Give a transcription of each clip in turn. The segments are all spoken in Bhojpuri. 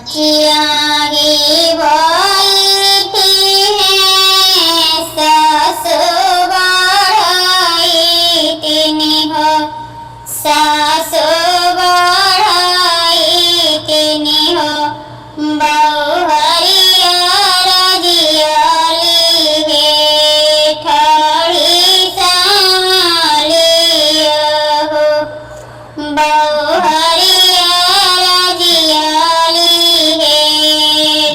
चियारी बैठी हैं सास बढ़ाई तिनी हो सास बढ़ाई तिनी हो बहुहरिया रजियाली गे ठड़ी संभालिया हो बहुहरिया रजियाली गे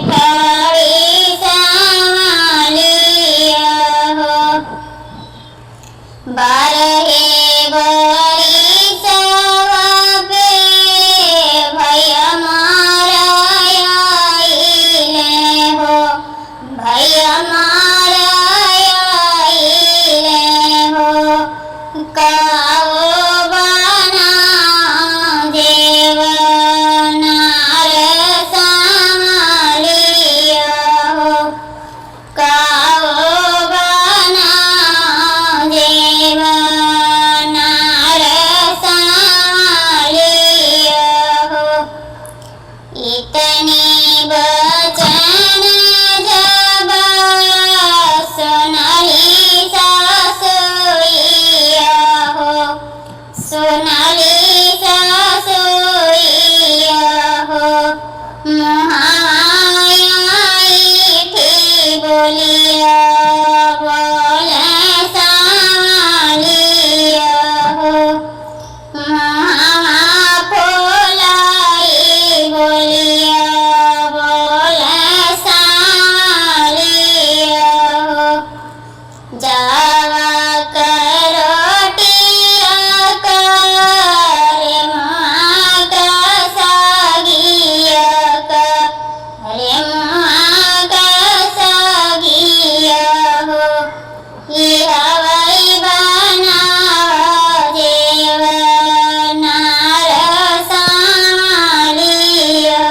ठड़ी संभालिया हो बारहे बरिस पे भैया मारा आइले हो भैया मारा आइले हो काओ बना देवनार संभालिया हो काओ बना देवनार संभालिया हो इतनी बचन जब सुनली सासुइया हो सुनली सासुइया हो मुहाई थी बोलिया बोले संभालिया हो फुलाई बोलिया बोले संभालिया हो जावा करोटिया करे मुआ का सागिया का रे मुआ का सागिया हो ये हवाई बना देवनार संभालिया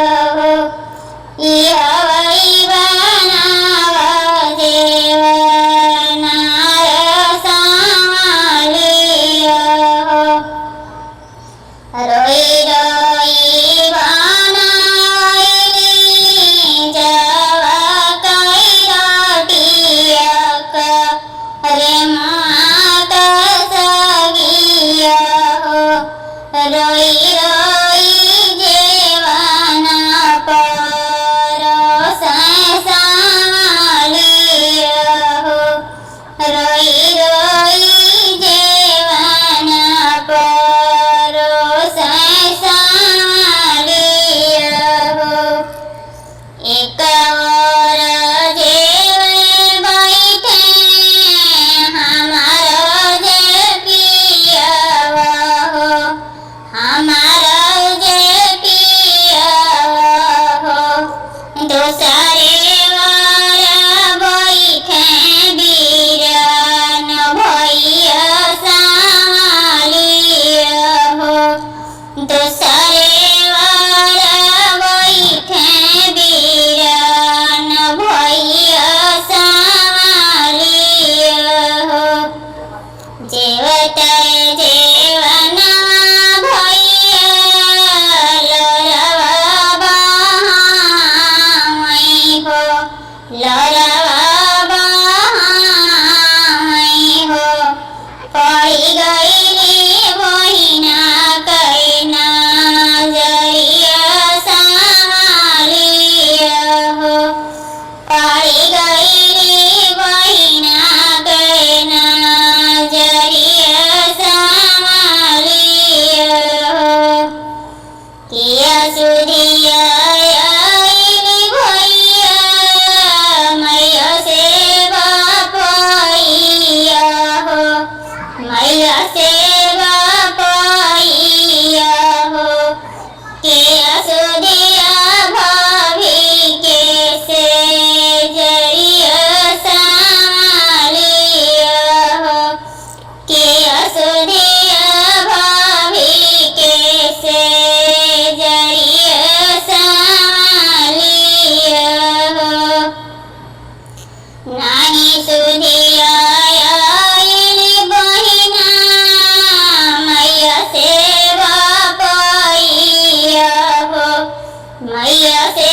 भैया से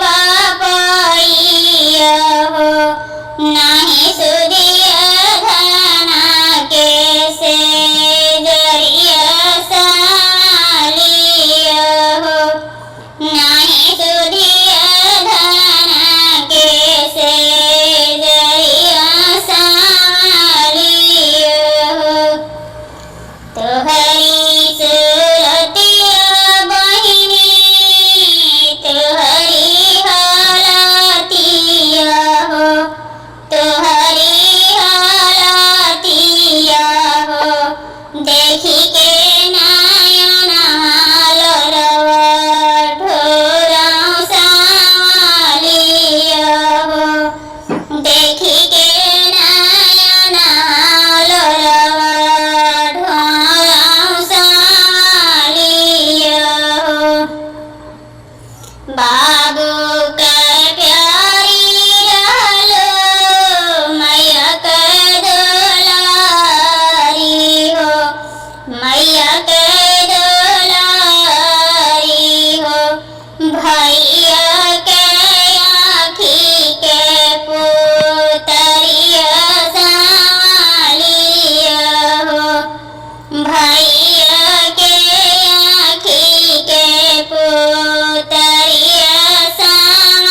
बापैया हो नहीं सुधिया धना के से जरिया सालिया हो नहीं सुधिया धना के से जरिया सालिया हो तोहरी सूरतिया बहिनी तोहरी हालतिया हो तोहरी हालतिया हो देखी के नयन लोरवा ढोरां सालिया हो देखी के नयन लोरवा ढोरां सालिया हो बाबू के प्यारी रहलो मैया के दुलारी हो मैया के दुलारी हो भैया के आँखी के पुतरिया सालिया हो भैया के आँखी के पुतरिया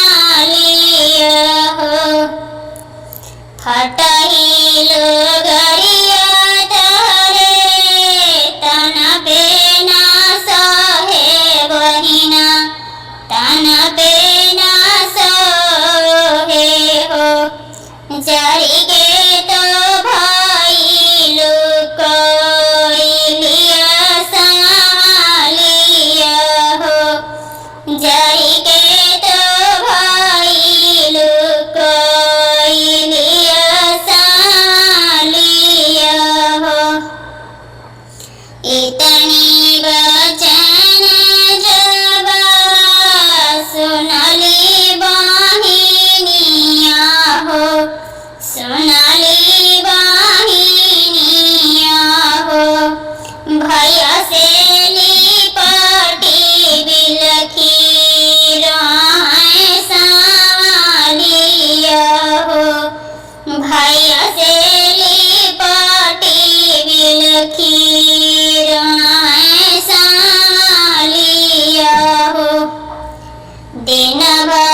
सालिया हो फटही लोगरिया तहरे तन पे ना सहे बहिना तन पे ना सहे हो जरी के तो भाई लुकोइलिया सालिया हो जरी के तो भाई लुकोइलिया सालिया हो इतनी वचन जब सुनली बहिनिया हो सुनली बहिनिया हो भैया से लिपटी बिलखी राय सालिया हो भैया से लिपटी बिलखी राय सालिया हो दिन भर